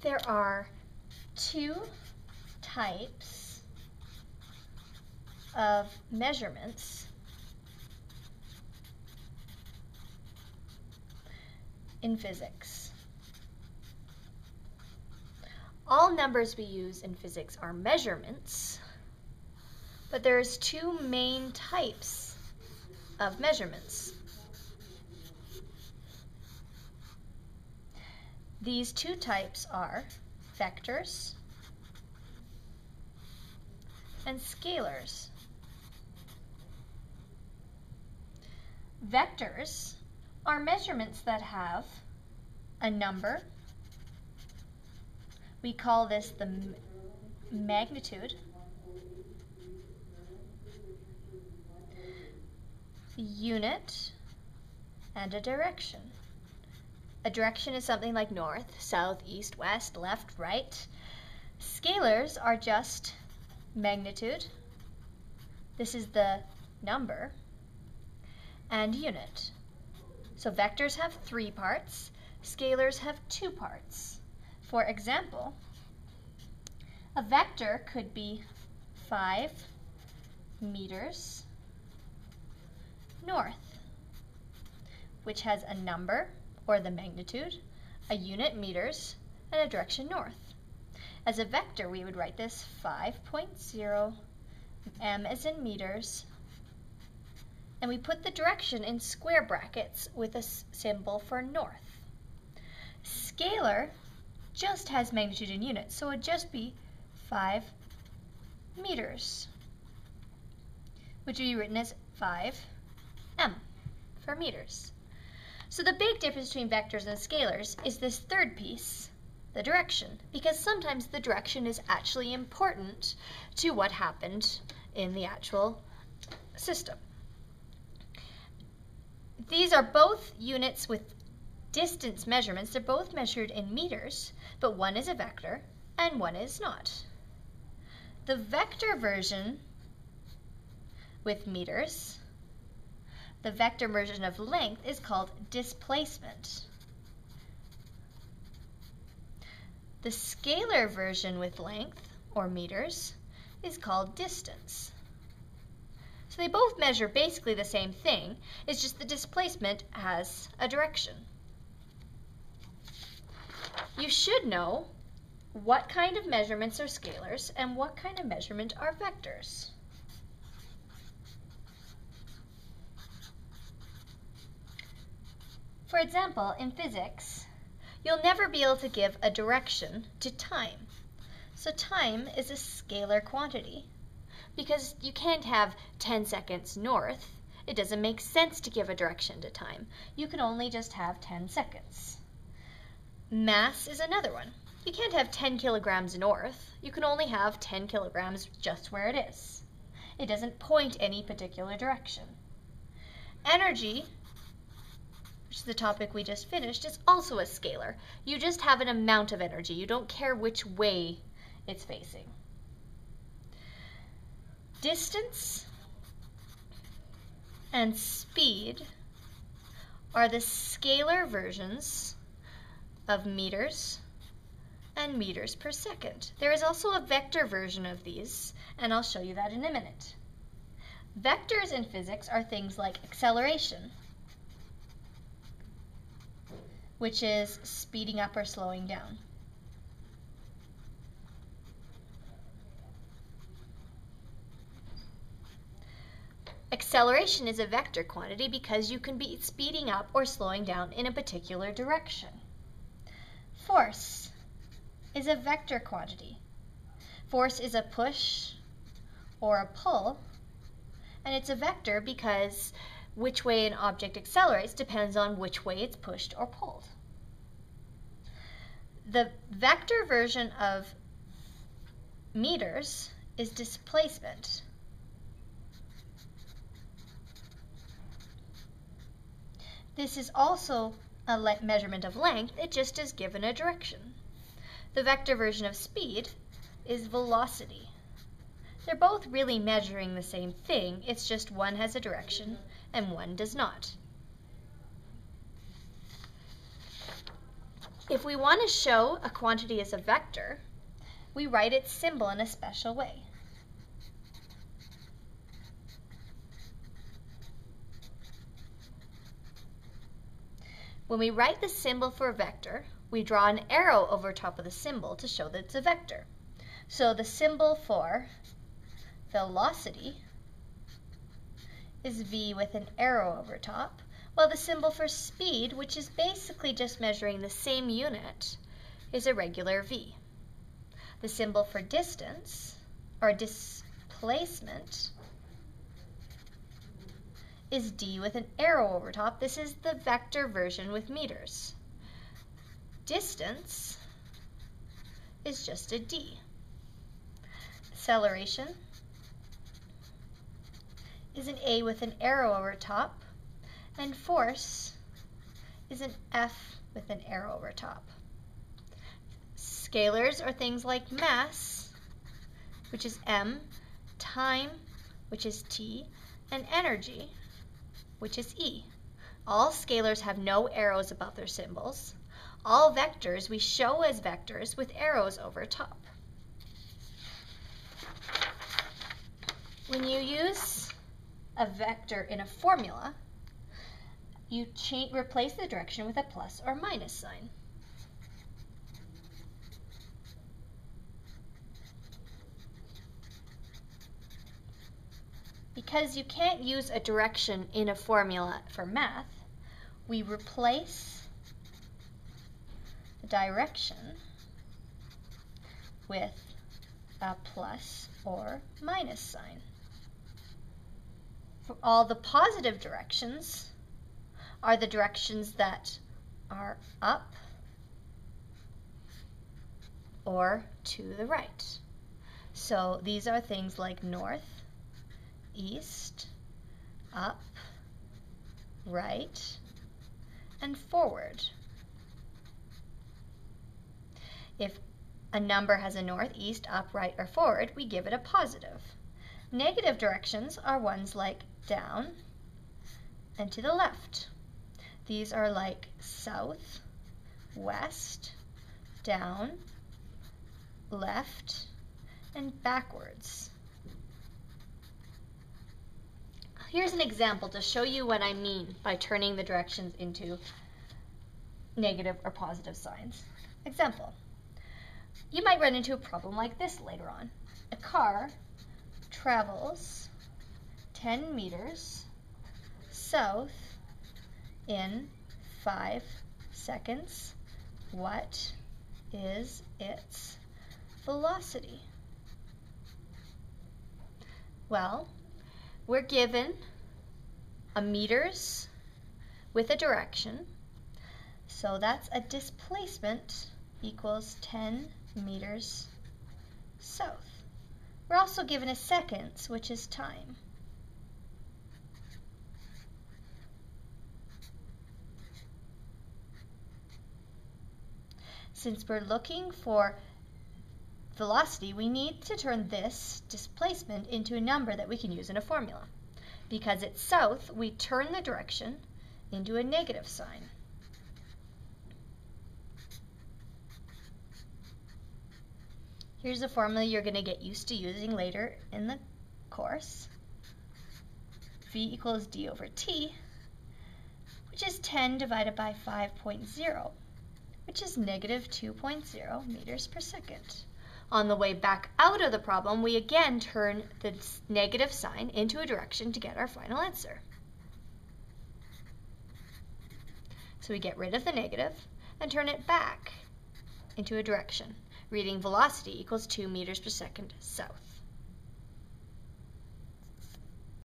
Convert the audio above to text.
there are two types of measurements in physics. All numbers we use in physics are measurements, but there's two main types of measurements. These two types are vectors and scalars. Vectors are measurements that have a number. We call this the magnitude, the unit, and a direction. A direction is something like north, south, east, west, left, right. Scalars are just magnitude, this is the number, and unit. So vectors have 3 parts, scalars have 2 parts. For example, a vector could be 5 meters north, which has a number, or the magnitude, a unit meters, and a direction north. As a vector, we would write this 5.0, m as in meters, and we put the direction in square brackets with a symbol for north. Scalar just has magnitude in units, so it would just be 5 meters, which would be written as 5m for meters. So the big difference between vectors and scalars is this third piece, the direction, because sometimes the direction is actually important to what happened in the actual system. These are both units with distance measurements. They're both measured in meters, but one is a vector and one is not. The vector version with meters, the vector version of length, is called displacement. The scalar version with length, or meters, is called distance. So they both measure basically the same thing, it's just the displacement has a direction. You should know what kind of measurements are scalars and what kind of measurement are vectors. For example, in physics, you'll never be able to give a direction to time. So time is a scalar quantity because you can't have 10 seconds north. It doesn't make sense to give a direction to time. You can only just have 10 seconds. Mass is another one. You can't have 10 kilograms north. You can only have 10 kilograms just where it is. It doesn't point any particular direction. Energy, which is the topic we just finished, is also a scalar. You just have an amount of energy. You don't care which way it's facing. Distance and speed are the scalar versions of meters and meters per second. There is also a vector version of these, and I'll show you that in a minute. Vectors in physics are things like acceleration, which is speeding up or slowing down. Acceleration is a vector quantity because you can be speeding up or slowing down in a particular direction. Force is a vector quantity. Force is a push or a pull, and it's a vector because which way an object accelerates depends on which way it's pushed or pulled. The vector version of meters is displacement. This is also a measurement of length, it just is given a direction. The vector version of speed is velocity. They're both really measuring the same thing, it's just one has a direction and one does not. If we want to show a quantity as a vector, we write its symbol in a special way. When we write the symbol for a vector, we draw an arrow over top of the symbol to show that it's a vector. So the symbol for velocity is v with an arrow over top, while the symbol for speed, which is basically just measuring the same unit, is a regular v. The symbol for distance, or displacement, is d with an arrow over top. This is the vector version with meters. Distance is just a d. Acceleration is an a with an arrow over top, and force is an f with an arrow over top. Scalars are things like mass, which is m, time, which is t, and energy, which is e. All scalars have no arrows above their symbols. All vectors we show as vectors with arrows over top. When you use a vector in a formula, you replace the direction with a plus or minus sign. Because you can't use a direction in a formula for math, we replace the direction with a plus or minus sign. For all the positive directions are the directions that are up or to the right. So these are things like north, east, up, right, and forward. If a number has a north, east, up, right, or forward, we give it a positive. Negative directions are ones like down and to the left. These are like south, west, down, left, and backwards. Here's an example to show you what I mean by turning the directions into negative or positive signs. Example. You might run into a problem like this later on. A car travels 10 meters south in 5 seconds. What is its velocity? Well, we're given a meters with a direction, so that's a displacement equals 10 meters south. We're also given a seconds, which is time. Since we're looking for velocity, we need to turn this displacement into a number that we can use in a formula. Because it's south, we turn the direction into a negative sign. Here's a formula you're going to get used to using later in the course. V equals d over t, which is 10 divided by 5.0, which is negative 2.0 meters per second. On the way back out of the problem, we again turn the negative sign into a direction to get our final answer. So we get rid of the negative and turn it back into a direction, reading velocity equals 2 meters per second south.